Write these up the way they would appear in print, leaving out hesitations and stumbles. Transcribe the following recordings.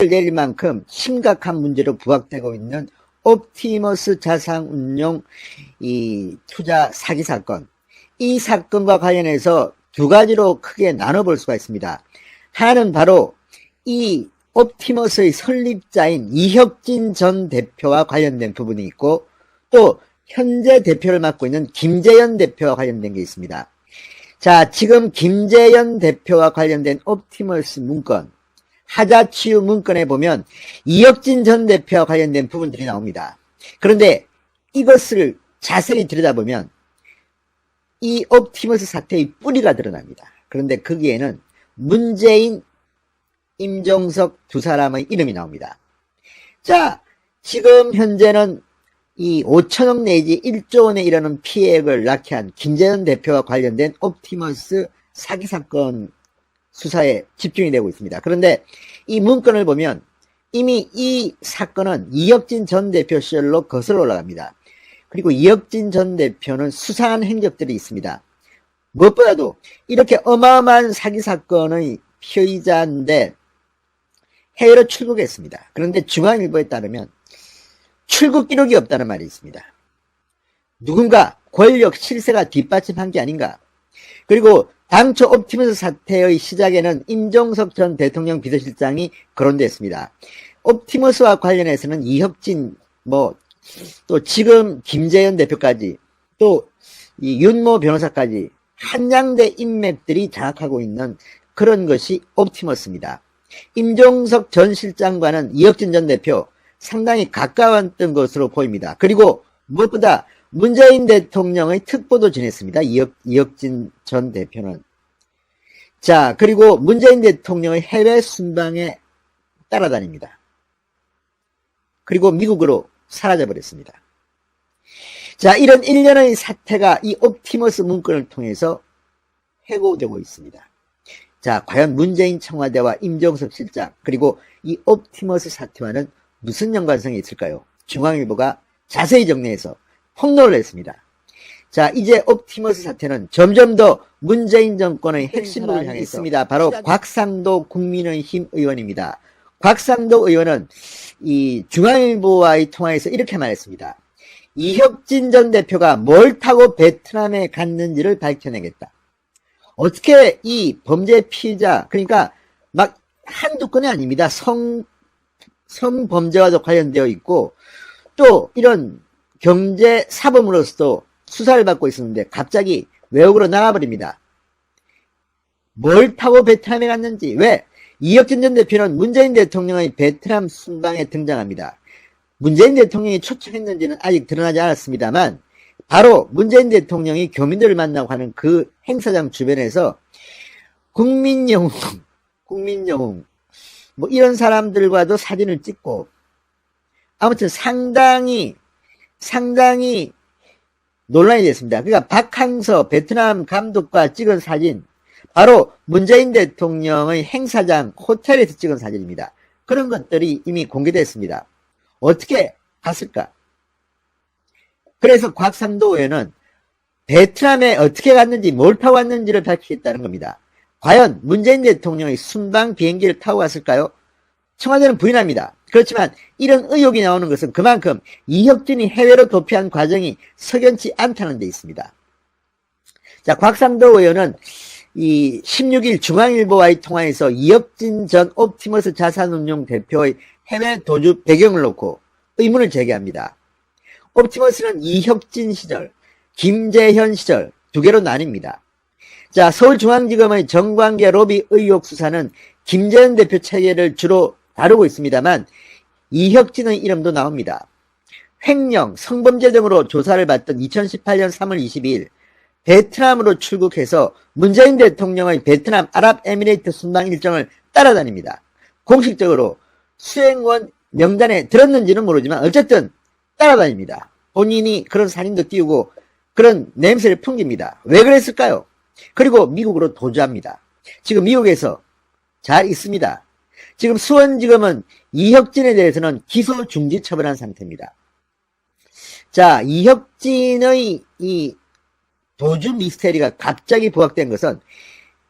내릴 만큼 심각한 문제로 부각되고 있는 옵티머스 자산운용 투자 사기 사건. 이 사건과 관련해서 두 가지로 크게 나눠볼 수가 있습니다. 하나는 바로 이 옵티머스의 설립자인 이혁진 전 대표와 관련된 부분이 있고, 또 현재 대표를 맡고 있는 김재현 대표와 관련된 게 있습니다. 자, 지금 김재현 대표와 관련된 옵티머스 문건, 하자치유 문건에 보면 이혁진 전 대표와 관련된 부분들이 나옵니다. 그런데 이것을 자세히 들여다보면 이 옵티머스 사태의 뿌리가 드러납니다. 그런데 거기에는 문재인, 임종석 두 사람의 이름이 나옵니다. 자, 지금 현재는 이 5천억 내지 1조 원에 이르는 피해액을 낳게 한 김재현 대표와 관련된 옵티머스 사기 사건 수사에 집중이 되고 있습니다. 그런데 이 문건을 보면 이미 이 사건은 이혁진 전 대표 시절로 거슬러 올라갑니다. 그리고 이혁진 전 대표는 수상한 행적들이 있습니다. 무엇보다도 이렇게 어마어마한 사기 사건의 피의자인데 해외로 출국했습니다. 그런데 중앙일보에 따르면 출국 기록이 없다는 말이 있습니다. 누군가 권력 실세가 뒷받침한 게 아닌가. 그리고 당초 옵티머스 사태의 시작에는 임종석 전 대통령 비서실장이 거론됐습니다. 옵티머스와 관련해서는 이혁진, 또 지금 김재현 대표까지, 또 이 윤모 변호사까지 한양대 인맥들이 장악하고 있는 그런 것이 옵티머스입니다. 임종석 전 실장과는 이혁진 전 대표 상당히 가까웠던 것으로 보입니다. 그리고 무엇보다 문재인 대통령의 특보도 지냈습니다. 이혁진 전 대표는. 자, 그리고 문재인 대통령의 해외 순방에 따라다닙니다. 그리고 미국으로 사라져버렸습니다. 자, 이런 일련의 사태가 이 옵티머스 문건을 통해서 회고되고 있습니다. 자, 과연 문재인 청와대와 임종석 실장, 그리고 이 옵티머스 사태와는 무슨 연관성이 있을까요? 중앙일보가 자세히 정리해서 폭로를 했습니다. 자, 이제 옵티머스 사태는 점점 더 문재인 정권의 핵심으로 향해 있습니다. 바로 곽상도 국민의힘 의원입니다. 곽상도 의원은 이 중앙일보와의 통화에서 이렇게 말했습니다. 이혁진 전 대표가 뭘 타고 베트남에 갔는지를 밝혀내겠다. 어떻게 이 범죄 피의자, 그러니까 막 한두 건이 아닙니다. 성범죄와도 관련되어 있고, 또 이런 경제 사범으로서도 수사를 받고 있었는데 갑자기 외국으로 나가버립니다. 뭘 타고 베트남에 갔는지, 왜? 이혁진 전 대표는 문재인 대통령의 베트남 순방에 등장합니다. 문재인 대통령이 초청했는지는 아직 드러나지 않았습니다만, 바로 문재인 대통령이 교민들을 만나고 하는 그 행사장 주변에서 국민영웅, 이런 사람들과도 사진을 찍고, 아무튼 상당히 논란이 됐습니다. 그러니까 박항서 베트남 감독과 찍은 사진, 바로 문재인 대통령의 행사장 호텔에서 찍은 사진입니다. 그런 것들이 이미 공개됐습니다. 어떻게 갔을까? 그래서 곽상도 의원은 베트남에 어떻게 갔는지 뭘 타고 갔는지를 밝히겠다는 겁니다. 과연 문재인 대통령의 순방 비행기를 타고 갔을까요? 청와대는 부인합니다. 그렇지만 이런 의혹이 나오는 것은 그만큼 이혁진이 해외로 도피한 과정이 석연치 않다는 데 있습니다. 자, 곽상도 의원은 이 16일 중앙일보와의 통화에서 이혁진 전 옵티머스 자산운용 대표의 해외 도주 배경을 놓고 의문을 제기합니다. 옵티머스는 이혁진 시절, 김재현 시절 두 개로 나뉩니다. 자, 서울중앙지검의 정관계 로비 의혹 수사는 김재현 대표 체계를 주로 다루고 있습니다만 이혁진의 이름도 나옵니다. 횡령, 성범죄 등으로 조사를 받던 2018년 3월 22일 베트남으로 출국해서 문재인 대통령의 베트남 아랍에미레이트 순방 일정을 따라다닙니다. 공식적으로 수행원 명단에 들었는지는 모르지만 어쨌든 따라다닙니다. 본인이 그런 사진도 띄우고 그런 냄새를 풍깁니다. 왜 그랬을까요? 그리고 미국으로 도주합니다. 지금 미국에서 잘 있습니다. 지금 수원지검은 이혁진에 대해서는 기소 중지 처분한 상태입니다. 자, 이혁진의 이 도주 미스테리가 갑자기 부각된 것은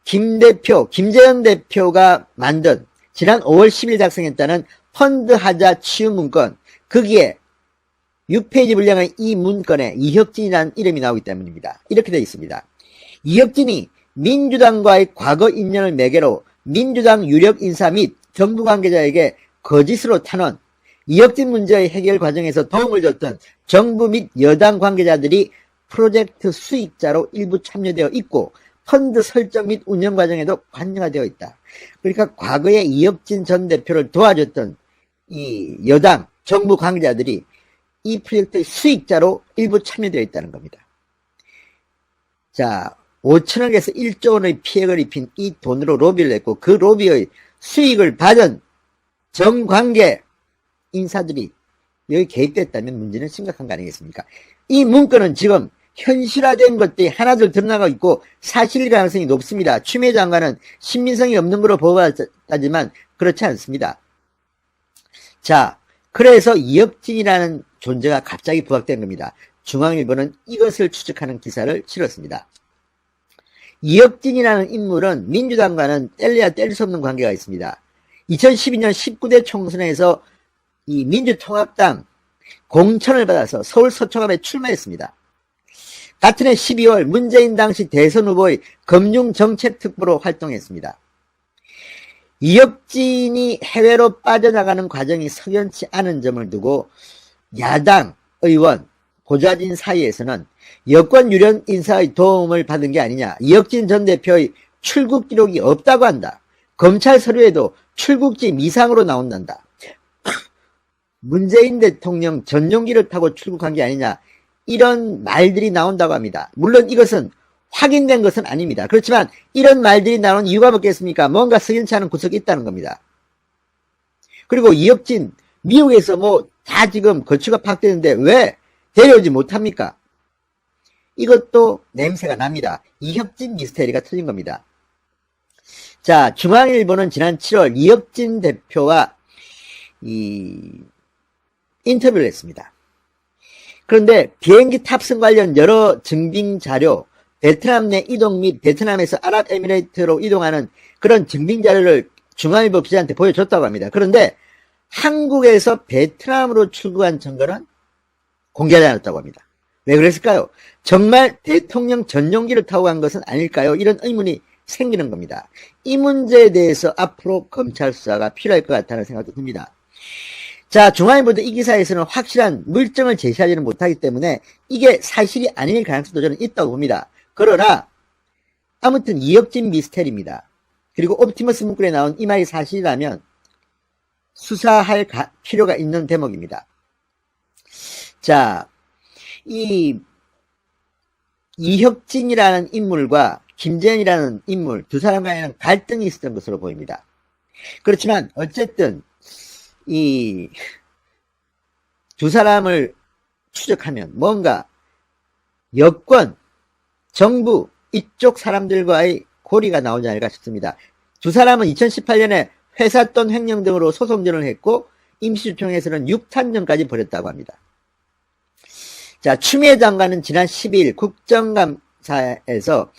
김재현 대표가 만든 지난 5월 10일 작성했다는 펀드 하자 치유 문건, 거기에 6페이지 분량의 이 문건에 이혁진이라는 이름이 나오기 때문입니다. 이렇게 되어 있습니다. 이혁진이 민주당과의 과거 인연을 매개로 민주당 유력 인사 및 정부 관계자에게 거짓으로 탄원, 이혁진 문제의 해결 과정에서 도움을 줬던 정부 및 여당 관계자들이 프로젝트 수익자로 일부 참여되어 있고 펀드 설정 및 운영 과정에도 관여가 되어 있다. 그러니까 과거에 이혁진 전 대표를 도와줬던 이 여당 정부 관계자들이 이 프로젝트의 수익자로 일부 참여되어 있다는 겁니다. 자, 5천억에서 1조 원의 피해를 입힌 이 돈으로 로비를 했고 그 로비의 수익을 받은 정관계 인사들이 여기 개입됐다면 문제는 심각한 거 아니겠습니까? 이 문건은 지금 현실화된 것들이 하나둘 드러나고 있고 사실일 가능성이 높습니다. 추미애 장관은 신빙성이 없는 걸로 보고하지만 그렇지 않습니다. 자, 그래서 이혁진이라는 존재가 갑자기 부각된 겁니다. 중앙일보는 이것을 추측하는 기사를 실었습니다. 이혁진이라는 인물은 민주당과는 뗄래야 뗄 수 없는 관계가 있습니다. 2012년 19대 총선에서 이 민주통합당 공천을 받아서 서울 서초갑에 출마했습니다. 같은 해 12월 문재인 당시 대선 후보의 금융정책특보로 활동했습니다. 이혁진이 해외로 빠져나가는 과정이 석연치 않은 점을 두고 야당 의원 고좌진 사이에서는 여권 유력 인사의 도움을 받은 게 아니냐, 이혁진 전 대표의 출국 기록이 없다고 한다, 검찰 서류에도 출국지 미상으로 나온단다, 문재인 대통령 전용기를 타고 출국한 게 아니냐, 이런 말들이 나온다고 합니다. 물론 이것은 확인된 것은 아닙니다. 그렇지만 이런 말들이 나오는 이유가 뭐겠습니까? 뭔가 석연치 않은 구석이 있다는 겁니다. 그리고 이혁진 미국에서 뭐 다 지금 거취가 파악되는데 왜 데려오지 못합니까? 이것도 냄새가 납니다. 이혁진 미스테리가 터진 겁니다. 자, 중앙일보는 지난 7월 이혁진 대표와 인터뷰를 했습니다. 그런데 비행기 탑승 관련 여러 증빙 자료, 베트남 내 이동 및 베트남에서 아랍에미레이트로 이동하는 그런 증빙 자료를 중앙일보 기자한테 보여줬다고 합니다. 그런데 한국에서 베트남으로 출국한 증거는 공개하지 않았다고 합니다. 왜 그랬을까요? 정말 대통령 전용기를 타고 간 것은 아닐까요? 이런 의문이 생기는 겁니다. 이 문제에 대해서 앞으로 검찰 수사가 필요할 것 같다는 생각도 듭니다. 자, 중앙일보도 이 기사에서는 확실한 물증을 제시하지는 못하기 때문에 이게 사실이 아닐 가능성도 저는 있다고 봅니다. 그러나 아무튼 이혁진 미스테리입니다. 그리고 옵티머스 문건에 나온 이 말이 사실이라면 수사할 필요가 있는 대목입니다. 자, 이혁진이라는 인물과 김재현이라는 인물 두 사람 간에는 갈등이 있었던 것으로 보입니다. 그렇지만 어쨌든 이 두 사람을 추적하면 뭔가 여권, 정부 이쪽 사람들과의 고리가 나오지 않을까 싶습니다. 두 사람은 2018년에 회삿돈 횡령 등으로 소송전을 했고 임시주총에서는 6탄전까지 벌였다고 합니다. 자, 추미애 장관은 지난 12일 국정감사에서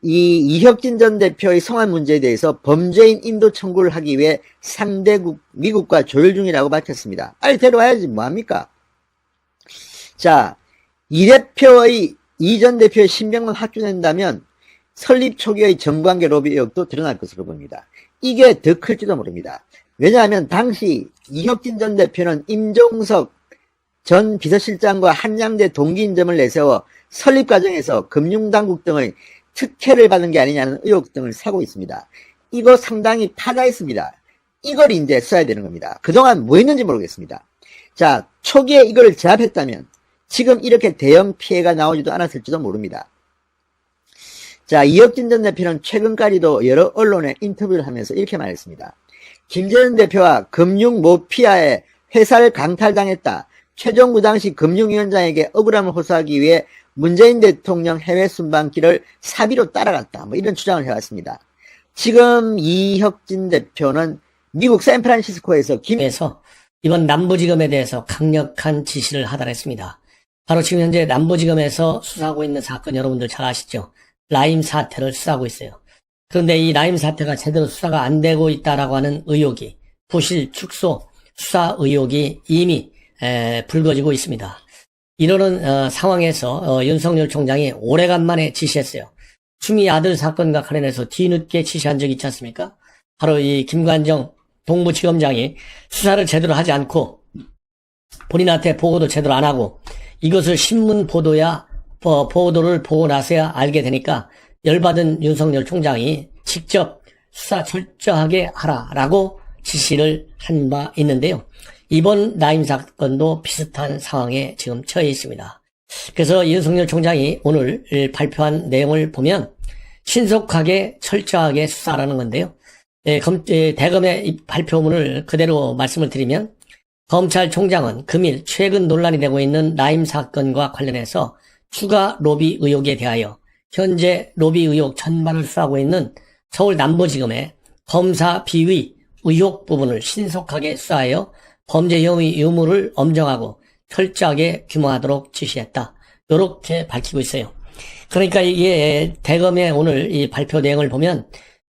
이혁진 전 대표의 성환 문제에 대해서 범죄인 인도 청구를 하기 위해 상대국 미국과 조율 중이라고 밝혔습니다. 빨리 데려와야지 뭐합니까? 자, 이 전 대표의 신병만 확정된다면 설립 초기의 정부관계 로비 의혹도 드러날 것으로 보입니다. 이게 더 클지도 모릅니다. 왜냐하면 당시 이혁진 전 대표는 임종석 전 비서실장과 한양대 동기인점을 내세워 설립 과정에서 금융당국 등의 특혜를 받은 게 아니냐는 의혹 등을 사고 있습니다. 이거 상당히 타다했습니다. 이걸 이제 써야 되는 겁니다. 그동안 뭐 했는지 모르겠습니다. 자, 초기에 이걸 제압했다면 지금 이렇게 대형 피해가 나오지도 않았을지도 모릅니다. 자, 이혁진 전 대표는 최근까지도 여러 언론에 인터뷰를 하면서 이렇게 말했습니다. 김재현 대표와 금융 모피아에 회사를 강탈당했다. 최종구 당시 금융위원장에게 억울함을 호소하기 위해 문재인 대통령 해외 순방길을 사비로 따라갔다. 뭐 이런 주장을 해왔습니다. 지금 이혁진 대표는 미국 샌프란시스코에서 이번 남부지검에 대해서 강력한 지시를 하달했습니다. 바로 지금 현재 남부지검에서 수사하고 있는 사건 여러분들 잘 아시죠? 라임 사태를 수사하고 있어요. 그런데 이 라임 사태가 제대로 수사가 안 되고 있다라고 하는 의혹이, 부실, 축소, 수사 의혹이 이미 불거지고 있습니다. 이러는 상황에서 윤석열 총장이 오래간만에 지시했어요. 추미 아들 사건과 관련해서 뒤늦게 지시한 적이 있지 않습니까? 바로 이 김관정 동부지검장이 수사를 제대로 하지 않고 본인한테 보고도 제대로 안 하고 이것을 신문 보도를 보고 나서야 알게 되니까 열받은 윤석열 총장이 직접 수사 철저하게 하라라고 지시를 한 바 있는데요. 이번 라임 사건도 비슷한 상황에 지금 처해 있습니다. 그래서 윤석열 총장이 오늘 발표한 내용을 보면 신속하게 철저하게 수사하라는 건데요. 대검의 이 발표문을 그대로 말씀을 드리면 검찰총장은 금일 최근 논란이 되고 있는 라임 사건과 관련해서 추가 로비 의혹에 대하여 현재 로비 의혹 전반을 수사하고 있는 서울 남부지검의 검사 비위 의혹 부분을 신속하게 수사하여 범죄 혐의 유무를 엄정하고 철저하게 규명하도록 지시했다. 이렇게 밝히고 있어요. 그러니까 이게 대검의 오늘 이 발표 내용을 보면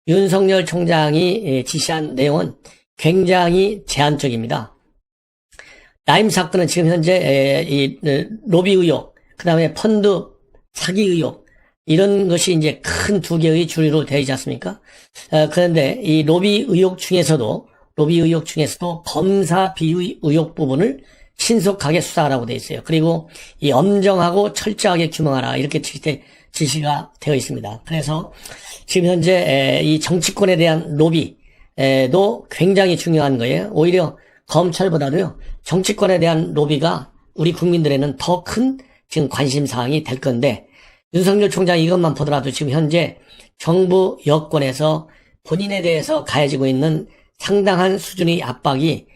윤석열 총장이 지시한 내용은 굉장히 제한적입니다. 라임 사건은 지금 현재 이 로비 의혹, 그 다음에 펀드 사기 의혹, 이런 것이 이제 큰 두 개의 주류로 되어 있지 않습니까? 그런데 이 로비 의혹 중에서도 검사 비위 의혹 부분을 신속하게 수사하라고 되어 있어요. 그리고 이 엄정하고 철저하게 규명하라 이렇게 지시가 되어 있습니다. 그래서 지금 현재 이 정치권에 대한 로비도 굉장히 중요한 거예요. 오히려 검찰보다도요 정치권에 대한 로비가 우리 국민들에는 더 큰 지금 관심사항이 될 건데 윤석열 총장이 이것만 보더라도 지금 현재 정부 여권에서 본인에 대해서 가해지고 있는 상당한 수준의 압박이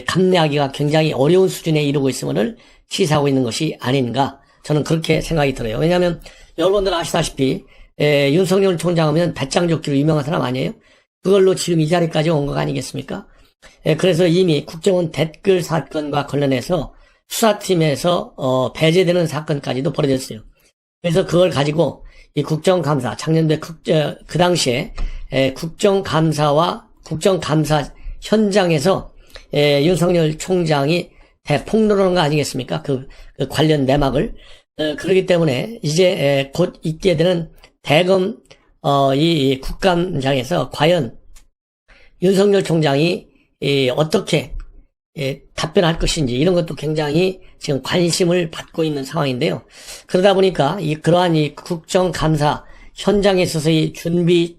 감내하기가 굉장히 어려운 수준에 이르고 있음을 시사하고 있는 것이 아닌가 저는 그렇게 생각이 들어요. 왜냐하면 여러분들 아시다시피 윤석열 총장하면 배짱좋기로 유명한 사람 아니에요? 그걸로 지금 이 자리까지 온 거 아니겠습니까? 그래서 이미 국정원 댓글 사건과 관련해서 수사팀에서 배제되는 사건까지도 벌어졌어요. 그래서 그걸 가지고 이 국정감사, 작년도에 그 당시에 국정감사와 국정감사 현장에서 윤석열 총장이 대폭로하는 거 아니겠습니까? 그 관련 내막을. 그렇기 때문에 이제 곧 있게 되는 대검 이 국감장에서 과연 윤석열 총장이 어떻게 답변할 것인지 이런 것도 굉장히 지금 관심을 받고 있는 상황인데요. 그러다 보니까 그러한 이 국정감사 현장에 있어서의 준비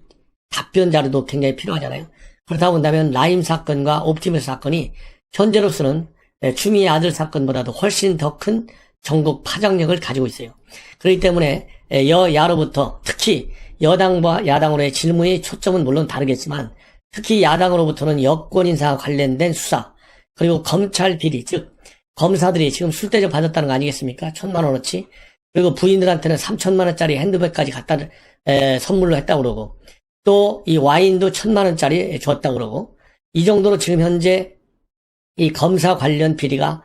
답변 자료도 굉장히 필요하잖아요. 그렇다 본다면 라임 사건과 옵티머스 사건이 현재로서는 추미애 아들 사건보다도 훨씬 더 큰 전국 파장력을 가지고 있어요. 그렇기 때문에 여야로부터 특히 여당과 야당으로의 질문의 초점은 물론 다르겠지만 특히 야당으로부터는 여권 인사와 관련된 수사 그리고 검찰 비리 즉 검사들이 지금 술대접 받았다는 거 아니겠습니까? 1,000만 원어치 그리고 부인들한테는 3,000만 원짜리 핸드백까지 갖다 선물로 했다고 그러고 또 이 와인도 1,000만 원짜리 줬다고 그러고 이 정도로 지금 현재 이 검사 관련 비리가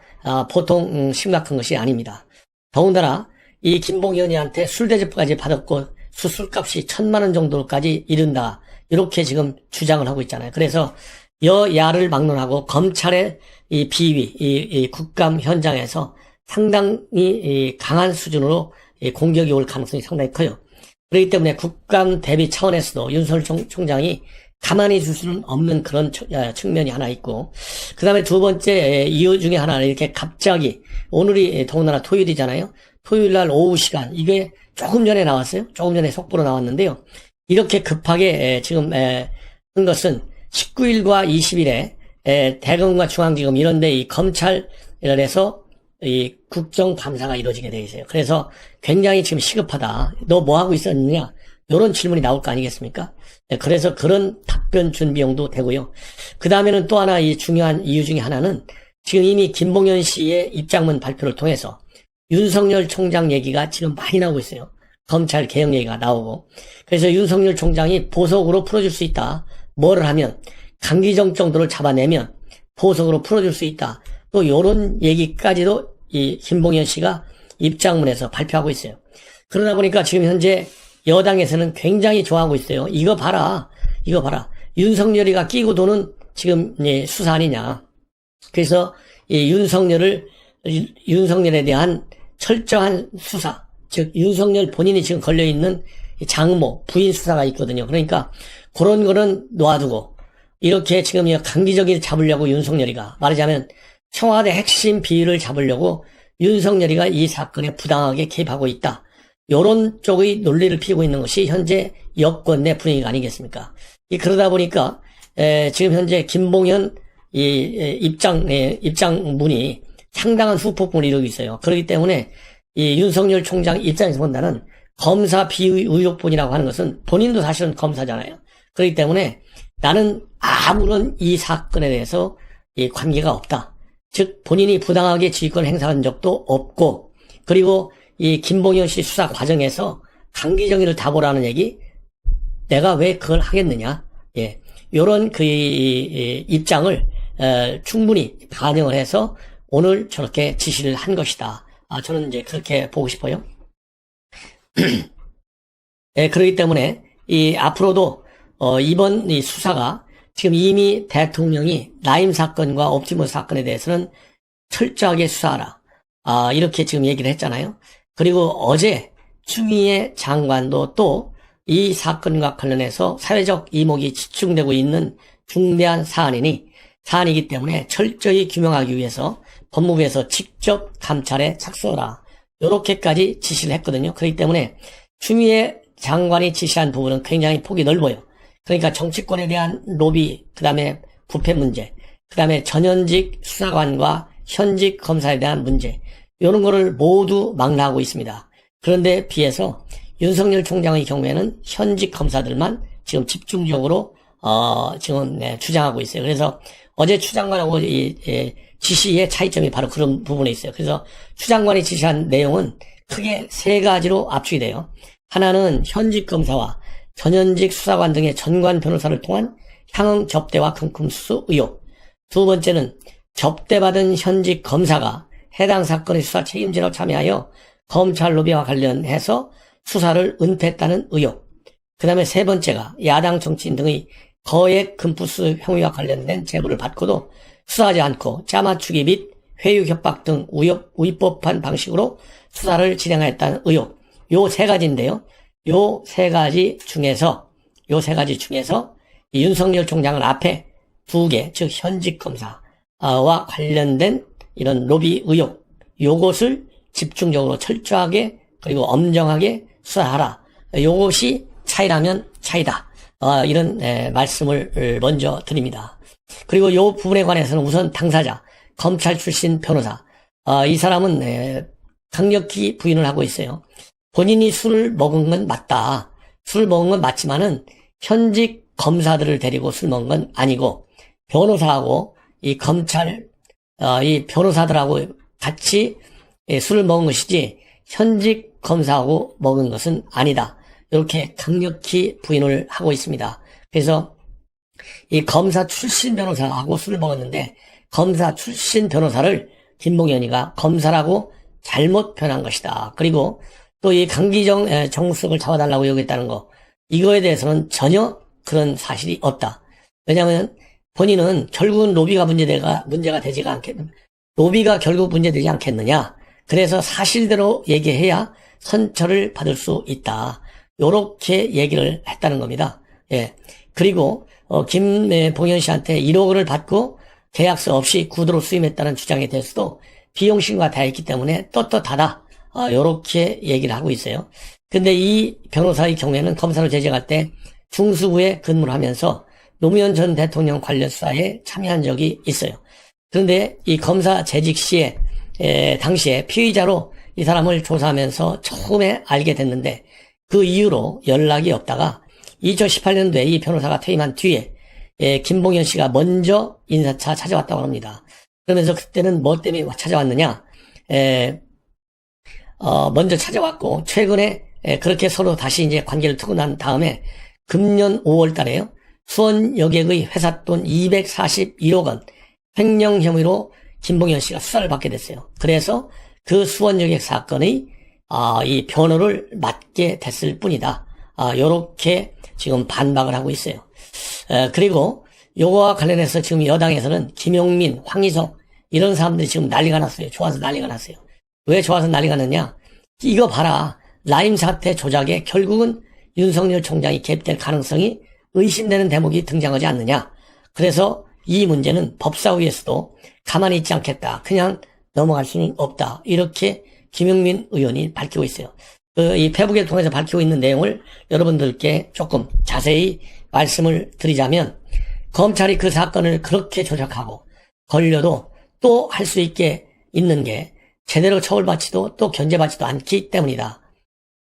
보통 심각한 것이 아닙니다. 더군다나 이 김봉현이한테 술대접까지 받았고 수술값이 1,000만 원 정도까지 이른다. 이렇게 지금 주장을 하고 있잖아요. 그래서 여야를 막론하고 검찰의 이 비위, 이 국감 현장에서 상당히 강한 수준으로 공격이 올 가능성이 상당히 커요. 그렇기 때문에 국감 대비 차원에서도 윤석열 총장이 가만히 있을 수는 없는 그런 측면이 하나 있고, 그 다음에 두 번째 이유 중에 하나는 이렇게 갑자기, 오늘이 더군다나 토요일이잖아요. 토요일 날 오후 시간, 이게 조금 전에 나왔어요. 조금 전에 속보로 나왔는데요. 이렇게 급하게 지금 한 것은 19일과 20일에 대검과 중앙지검 이런데 이 검찰에서 이 국정감사가 이루어지게 되어 있어요. 그래서 굉장히 지금 시급하다. 너 뭐 하고 있었느냐? 이런 질문이 나올 거 아니겠습니까? 그래서 그런 답변 준비용도 되고요. 그 다음에는 또 하나 이 중요한 이유 중에 하나는 지금 이미 김봉현 씨의 입장문 발표를 통해서 윤석열 총장 얘기가 지금 많이 나오고 있어요. 검찰 개혁 얘기가 나오고. 그래서 윤석열 총장이 보석으로 풀어줄 수 있다. 뭐를 하면 강기정 정도를 잡아내면 보석으로 풀어줄 수 있다. 또 이런 얘기까지도 이 김봉현 씨가 입장문에서 발표하고 있어요. 그러다 보니까 지금 현재 여당에서는 굉장히 좋아하고 있어요. 이거 봐라. 이거 봐라. 윤석열이가 끼고 도는 지금 수사 아니냐. 그래서 이 윤석열에 대한 철저한 수사, 즉 윤석열 본인이 지금 걸려있는 장모, 부인 수사가 있거든요. 그러니까 그런 거는 놓아두고 이렇게 지금 강기정을 잡으려고 윤석열이가, 말하자면 청와대 핵심 비위를 잡으려고 윤석열이가 이 사건에 부당하게 개입하고 있다. 요런 쪽의 논리를 피우고 있는 것이 현재 여권 내 분위기가 아니겠습니까? 그러다 보니까 지금 현재 김봉현 입장문이 상당한 후폭풍을 이루고 있어요. 그렇기 때문에 이 윤석열 총장 입장에서 본다는 검사 비의 의혹뿐이라고 하는 것은 본인도 사실은 검사잖아요. 그렇기 때문에 나는 아무런 이 사건에 대해서 관계가 없다. 즉 본인이 부당하게 지휘권을 행사한 적도 없고, 그리고 이 김봉현 씨 수사 과정에서 강기정이를 다보라는 얘기, 내가 왜 그걸 하겠느냐. 요런 입장을 충분히 반영을 해서 오늘 저렇게 지시를 한 것이다. 저는 이제 그렇게 보고 싶어요. 그렇기 때문에 앞으로도 이번 이 수사가 지금 이미 대통령이 라임 사건과 옵티머스 사건에 대해서는 철저하게 수사하라. 이렇게 지금 얘기를 했잖아요. 그리고 어제 추미애 장관도 또 이 사건과 관련해서 사회적 이목이 집중되고 있는 중대한 사안이기 때문에 철저히 규명하기 위해서 법무부에서 직접 감찰에 착수하라. 요렇게까지 지시를 했거든요. 그렇기 때문에 추미애 장관이 지시한 부분은 굉장히 폭이 넓어요. 그러니까 정치권에 대한 로비, 그 다음에 부패 문제, 그 다음에 전현직 수사관과 현직 검사에 대한 문제, 이런 거를 모두 망라하고 있습니다. 그런데 비해서 윤석열 총장의 경우에는 현직 검사들만 지금 집중적으로 지금 주장하고 있어요. 그래서 어제 추 장관하고 지시의 차이점이 바로 그런 부분에 있어요. 그래서 추 장관이 지시한 내용은 크게 세 가지로 압축이 돼요. 하나는 현직 검사와 전현직 수사관 등의 전관 변호사를 통한 향응 접대와 금품수수 의혹. 두 번째는 접대받은 현직 검사가 해당 사건의 수사 책임자로 참여하여 검찰 로비와 관련해서 수사를 은폐했다는 의혹. 그 다음에 세 번째가 야당 정치인 등의 거액 금품수수 혐의와 관련된 제보를 받고도 수사하지 않고 짜맞추기 및 회유 협박 등 위법한 방식으로 수사를 진행했다는 의혹. 요 세 가지인데요. 요 세 가지 중에서 이 윤석열 총장은 앞에 두 개, 즉 현직 검사와 관련된 이런 로비 의혹, 요것을 집중적으로 철저하게 그리고 엄정하게 수사하라. 요것이 차이라면 차이다. 이런 말씀을 먼저 드립니다. 그리고 요 부분에 관해서는 우선 당사자, 검찰 출신 변호사, 이 사람은 강력히 부인을 하고 있어요. 본인이 술을 먹은 건 맞다. 술을 먹은 건 맞지만은 현직 검사들을 데리고 술 먹은 건 아니고 변호사하고 이 검찰 이 변호사들하고 같이 술을 먹은 것이지 현직 검사하고 먹은 것은 아니다. 이렇게 강력히 부인을 하고 있습니다. 그래서 이 검사 출신 변호사하고 술을 먹었는데 검사 출신 변호사를 김봉현이가 검사라고 잘못 표현한 것이다. 그리고 또 이 강기정 정무수석을 잡아달라고 요구했다는 거, 이거에 대해서는 전혀 그런 사실이 없다. 왜냐하면 본인은 결국은 로비가 문제가 되지가 않겠느냐. 로비가 결국 문제되지 않겠느냐. 그래서 사실대로 얘기해야 선처를 받을 수 있다. 요렇게 얘기를 했다는 겁니다. 그리고 김봉현 씨한테 1억 원을 받고 계약서 없이 구도로 수임했다는 주장에 대해서도 비용신고가 다 있기 때문에 떳떳하다. 요렇게 얘기를 하고 있어요. 근데 이 변호사의 경우에는 검사로 재직할 때 중수부에 근무를 하면서 노무현 전 대통령 관련 수사에 참여한 적이 있어요. 그런데 이 검사 재직 시에 당시에 피의자로 이 사람을 조사하면서 처음에 알게 됐는데 그 이후로 연락이 없다가 2018년도에 이 변호사가 퇴임한 뒤에 김봉현 씨가 먼저 인사차 찾아왔다고 합니다. 그러면서 그때는 뭐 때문에 찾아왔느냐? 먼저 찾아왔고 최근에 그렇게 서로 다시 이제 관계를 트고 난 다음에 금년 5월 달에요. 수원 여객의 회사 돈 241억 원 횡령 혐의로 김봉현 씨가 수사를 받게 됐어요. 그래서 그 수원 여객 사건의 이 변호를 맡게 됐을 뿐이다. 요렇게 지금 반박을 하고 있어요. 그리고 요거와 관련해서 지금 여당에서는 김용민, 황희석 이런 사람들이 지금 난리가 났어요. 좋아서 난리가 났어요. 왜 좋아서 난리가 났냐? 이거 봐라. 라임 사태 조작에 결국은 윤석열 총장이 개입될 가능성이 의심되는 대목이 등장하지 않느냐. 그래서 이 문제는 법사위에서도 가만히 있지 않겠다. 그냥 넘어갈 수는 없다. 이렇게 김용민 의원이 밝히고 있어요. 이 페북을 통해서 밝히고 있는 내용을 여러분들께 조금 자세히 말씀을 드리자면, 검찰이 그 사건을 그렇게 조작하고 걸려도 또 할 수 있게 있는 게 제대로 처벌받지도 또 견제받지도 않기 때문이다.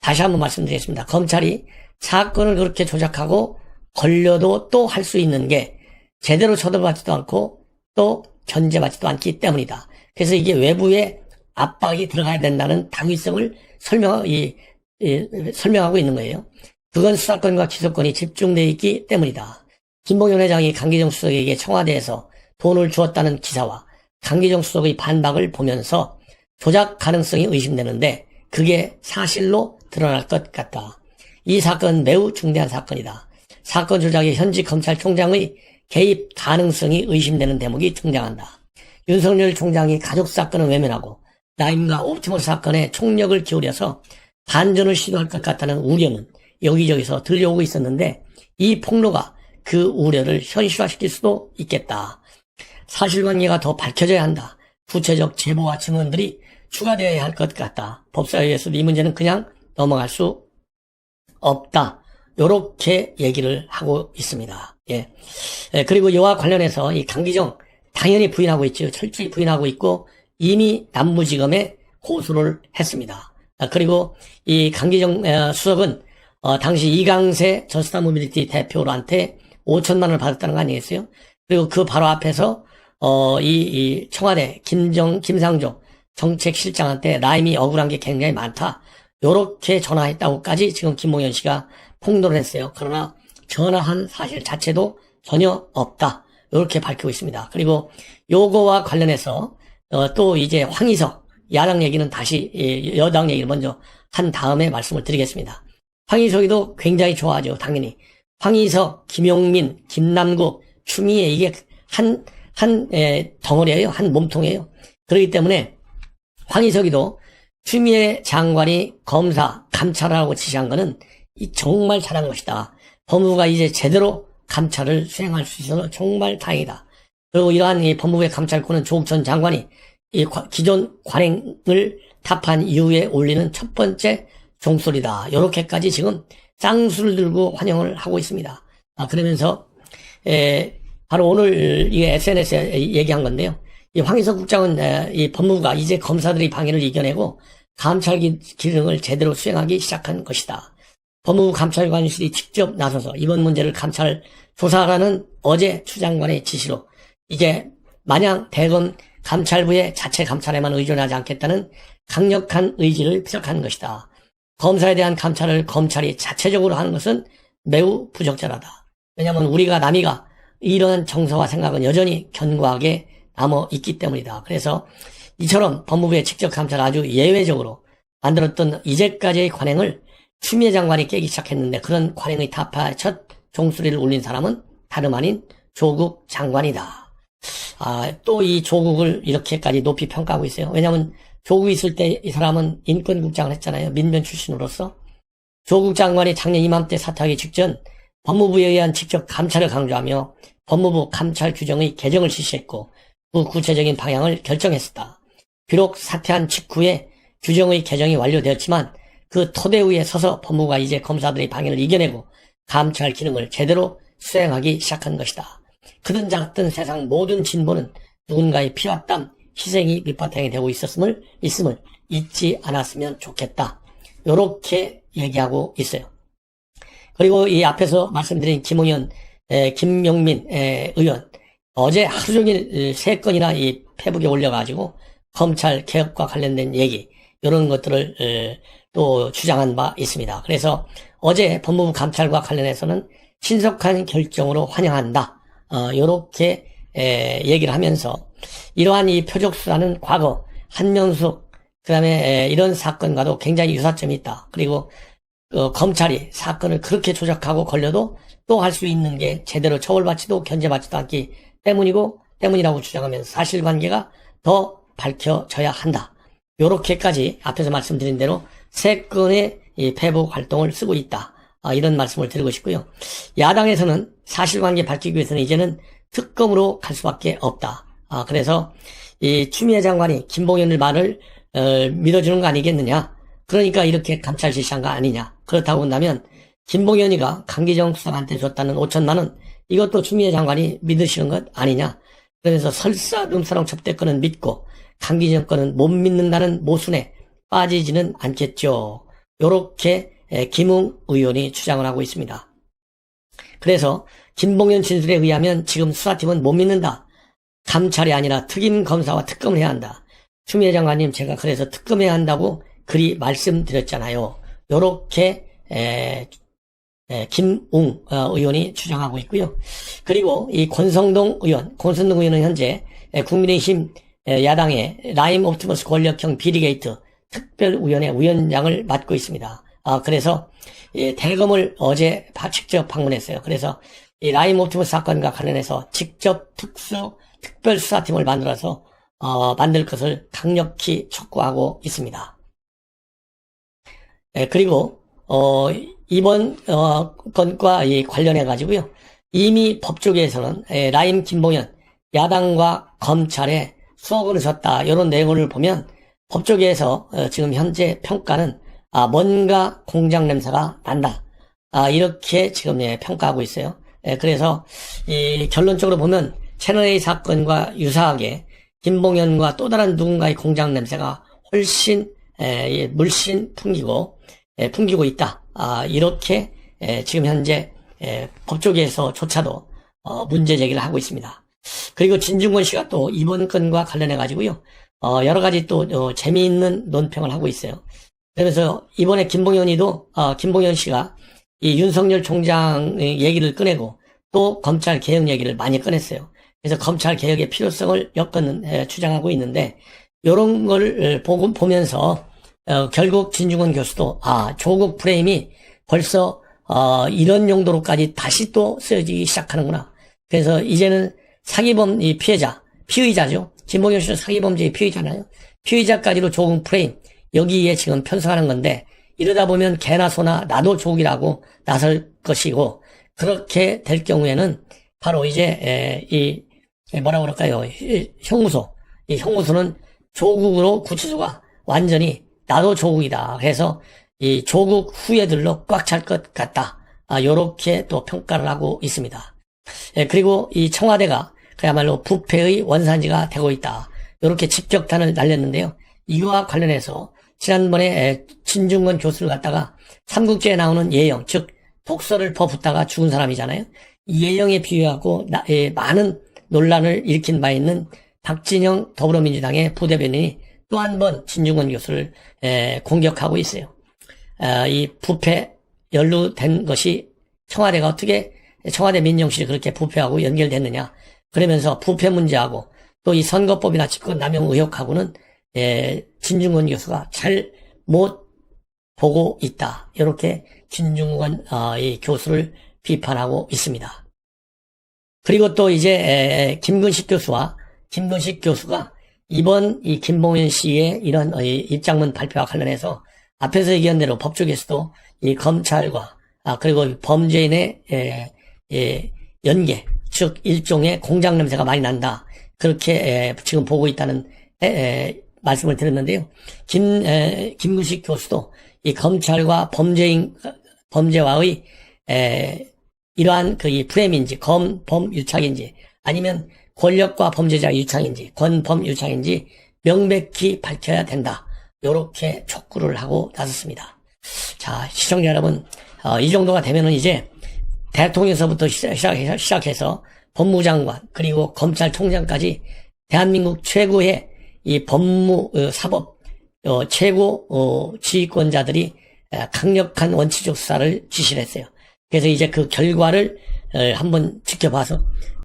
다시 한번 말씀드리겠습니다. 검찰이 사건을 그렇게 조작하고 걸려도 또 할 수 있는 게 제대로 처벌받지도 않고 또 견제받지도 않기 때문이다. 그래서 이게 외부의 압박이 들어가야 된다는 당위성을 설명하고 있는 거예요. 그건 수사권과 기소권이 집중되어 있기 때문이다. 김봉현 회장이 강기정 수석에게 청와대에서 돈을 주었다는 기사와 강기정 수석의 반박을 보면서 조작 가능성이 의심되는데 그게 사실로 드러날 것 같다. 이 사건은 매우 중대한 사건이다. 사건 조작에 현직 검찰총장의 개입 가능성이 의심되는 대목이 등장한다. 윤석열 총장이 가족 사건을 외면하고 라임과 옵티머스 사건에 총력을 기울여서 반전을 시도할 것 같다는 우려는 여기저기서 들려오고 있었는데 이 폭로가 그 우려를 현실화시킬 수도 있겠다. 사실관계가 더 밝혀져야 한다. 구체적 제보와 증언들이 추가되어야 할 것 같다. 법사위에서도 이 문제는 그냥 넘어갈 수 없다. 요렇게 얘기를 하고 있습니다. 예. 그리고 이와 관련해서 이 강기정 당연히 부인하고 있죠. 철저히 부인하고 있고 이미 남부지검에 고소를 했습니다. 그리고 이 강기정 수석은 당시 이강세 저스타모빌리티 대표한테 5천만 원을 받았다는 거 아니겠어요? 그리고 그 바로 앞에서 이 청와대 김상조 정책실장한테 라임이 억울한 게 굉장히 많다. 요렇게 전화했다고까지 지금 김봉현 씨가 폭로를 했어요. 그러나 전화한 사실 자체도 전혀 없다. 요렇게 밝히고 있습니다. 그리고 요거와 관련해서 또 이제 황희석 야당 얘기는 다시 여당 얘기를 먼저 한 다음에 말씀을 드리겠습니다. 황희석이도 굉장히 좋아하죠. 당연히. 황희석, 김용민, 김남국, 추미애 이게 한 덩어리예요. 한 몸통이에요. 그렇기 때문에 황희석이도 추미애 장관이 검사, 감찰하라고 지시한 거는 정말 잘한 것이다. 법무부가 이제 제대로 감찰을 수행할 수 있어서 정말 다행이다. 그리고 이러한 이 법무부의 감찰권은 조국 전 장관이 이 기존 관행을 답한 이후에 올리는 첫 번째 종소리다. 요렇게까지 지금 쌍수를 들고 환영을 하고 있습니다. 그러면서 바로 오늘 이 SNS에 얘기한 건데요. 이 황희석 국장은 이 법무부가 이제 검사들의 방해를 이겨내고 감찰 기능을 제대로 수행하기 시작한 것이다. 법무부 감찰관실이 직접 나서서 이번 문제를 감찰 조사하라는 어제 추 장관의 지시로 이제 마냥 대검 감찰부의 자체 감찰에만 의존하지 않겠다는 강력한 의지를 피력하는 것이다. 검사에 대한 감찰을 검찰이 자체적으로 하는 것은 매우 부적절하다. 왜냐하면 우리가 남이가 이런 정서와 생각은 여전히 견고하게 남아 있기 때문이다. 그래서 이처럼 법무부의 직접 감찰을 아주 예외적으로 만들었던 이제까지의 관행을 추미애 장관이 깨기 시작했는데 그런 관행의 타파의 첫 종소리를 울린 사람은 다름 아닌 조국 장관이다. 또 이 조국을 이렇게까지 높이 평가하고 있어요. 왜냐하면 조국이 있을 때 이 사람은 인권국장을 했잖아요. 민변 출신으로서. 조국 장관이 작년 이맘때 사퇴하기 직전 법무부에 의한 직접 감찰을 강조하며 법무부 감찰 규정의 개정을 실시했고 그 구체적인 방향을 결정했었다. 비록 사퇴한 직후에 규정의 개정이 완료되었지만 그 토대 위에 서서 법무부가 이제 검사들의 방해를 이겨내고 감찰 기능을 제대로 수행하기 시작한 것이다. 크든 작든 세상 모든 진보는 누군가의 피와 땀, 희생이 밑바탕이 되고 있음을 잊지 않았으면 좋겠다. 요렇게 얘기하고 있어요. 그리고 이 앞에서 말씀드린 김용민 의원 어제 하루 종일 3건이나 이 페북에 올려가지고 검찰 개혁과 관련된 얘기 이런 것들을 또 주장한 바 있습니다. 그래서 어제 법무부 감찰과 관련해서는 신속한 결정으로 환영한다. 요렇게 얘기를 하면서 이러한 이 표적수사는 과거 한명숙 그다음에 이런 사건과도 굉장히 유사점이 있다. 그리고 검찰이 사건을 그렇게 조작하고 걸려도 또 할 수 있는 게 제대로 처벌받지도 견제받지도 않기 때문이라고 주장하면서 사실관계가 더 밝혀져야 한다. 요렇게까지 앞에서 말씀드린 대로 세 건의 이 회복 활동을 쓰고 있다. 이런 말씀을 드리고 싶고요. 야당에서는 사실관계 밝히기 위해서는 이제는 특검으로 갈 수밖에 없다. 그래서 이 추미애 장관이 김봉현의 말을 믿어주는 거 아니겠느냐. 그러니까 이렇게 감찰 실시한 거 아니냐. 그렇다고 한다면 김봉현이가 강기정 수석한테 줬다는 5천만 원, 이것도 추미애 장관이 믿으시는 것 아니냐. 그래서 설사 룸사롱 접대권은 믿고 강기정 건은 못 믿는다는 모순에 빠지지는 않겠죠. 요렇게 김웅 의원이 주장을 하고 있습니다. 그래서 김봉현 진술에 의하면 지금 수사팀은 못 믿는다. 감찰이 아니라 특임 검사와 특검을 해야 한다. 추미애 장관님, 제가 그래서 특검해야 한다고 그리 말씀드렸잖아요. 요렇게 김웅 의원이 주장하고 있고요. 그리고 이 권성동 의원은 현재 국민의힘 야당의 라임 옵티머스 권력형 비리게이트 특별위원회 위원장을 맡고 있습니다. 그래서 이 대검을 어제 직접 방문했어요. 그래서 이 라임 옵티머스 사건과 관련해서 직접 특별수사팀을 만들어서 만들 것을 강력히 촉구하고 있습니다. 그리고 이번 건과 관련해 가지고요. 이미 법조계에서는 라임 김봉현 야당과 검찰에 수억을 줬다, 이런 내용을 보면 법조계에서 지금 현재 평가는 뭔가 공작 냄새가 난다, 이렇게 지금 평가하고 있어요. 그래서 이 결론적으로 보면 채널A 사건과 유사하게 김봉현과 또 다른 누군가의 공작 냄새가 훨씬 물씬 풍기고 있다. 이렇게 지금 현재 법조계에서조차도 문제 제기를 하고 있습니다. 그리고 진중권 씨가 또 이번 건과 관련해 가지고요, 여러 가지 또 재미있는 논평을 하고 있어요. 그래서 이번에 김봉현 씨가 이 윤석열 총장 얘기를 꺼내고 또 검찰 개혁 얘기를 많이 꺼냈어요. 그래서 검찰 개혁의 필요성을 엮어는 주장하고 있는데, 이런 걸 보면서 결국 진중권 교수도 조국 프레임이 벌써 이런 용도로까지 다시 또 쓰여지기 시작하는구나. 그래서 이제는 사기범 피의자죠. 김봉현 씨는 사기범죄의 피의자잖아요. 피의자까지도 조국 프레임, 여기에 지금 편성하는 건데, 이러다 보면 개나 소나 나도 조국이라고 나설 것이고, 그렇게 될 경우에는 바로 이제 형무소는 조국으로 구치소가 완전히 나도 조국이다. 그래서 이 조국 후예들로 꽉 찰 것 같다. 요렇게 또 평가를 하고 있습니다. 그리고 이 청와대가 그야말로 부패의 원산지가 되고 있다. 요렇게 직격탄을 날렸는데요. 이거와 관련해서 지난번에 진중권 교수를 갖다가 삼국지에 나오는 예영, 즉 독서를 퍼붓다가 죽은 사람이잖아요. 이 예영에 비유하고 많은 논란을 일으킨 바 있는 박진영 더불어민주당의 부대변인이 또 한 번 진중권 교수를 공격하고 있어요. 이 부패 연루된 것이 청와대가 어떻게 청와대 민정실이 그렇게 부패하고 연결됐느냐. 그러면서 부패 문제하고 또 이 선거법이나 직권남용 의혹하고는 진중권 교수가 잘 못 보고 있다. 이렇게 진중권 이 교수를 비판하고 있습니다. 그리고 또 이제 김근식 교수가 이번 이 김봉현 씨의 이런 입장문 발표와 관련해서 앞에서 얘기한 대로 법조계에서도 이 검찰과 그리고 범죄인의 연계, 즉 일종의 공작 냄새가 많이 난다. 그렇게 지금 보고 있다는 말씀을 드렸는데요. 김근식 교수도 이 검찰과 범죄와의 이러한 이 프레임인지 범 유착인지 아니면 권력과 범죄자 유착인지 권범 유착인지 명백히 밝혀야 된다. 요렇게 촉구를 하고 나섰습니다. 자, 시청자 여러분, 이 정도가 되면은 이제 대통령서부터 시작해서 법무장관 그리고 검찰총장까지 대한민국 최고의 이 사법 최고 지휘권자들이 강력한 원칙적 수사를 지시를 했어요. 그래서 이제 그 결과를 한번 지켜봐서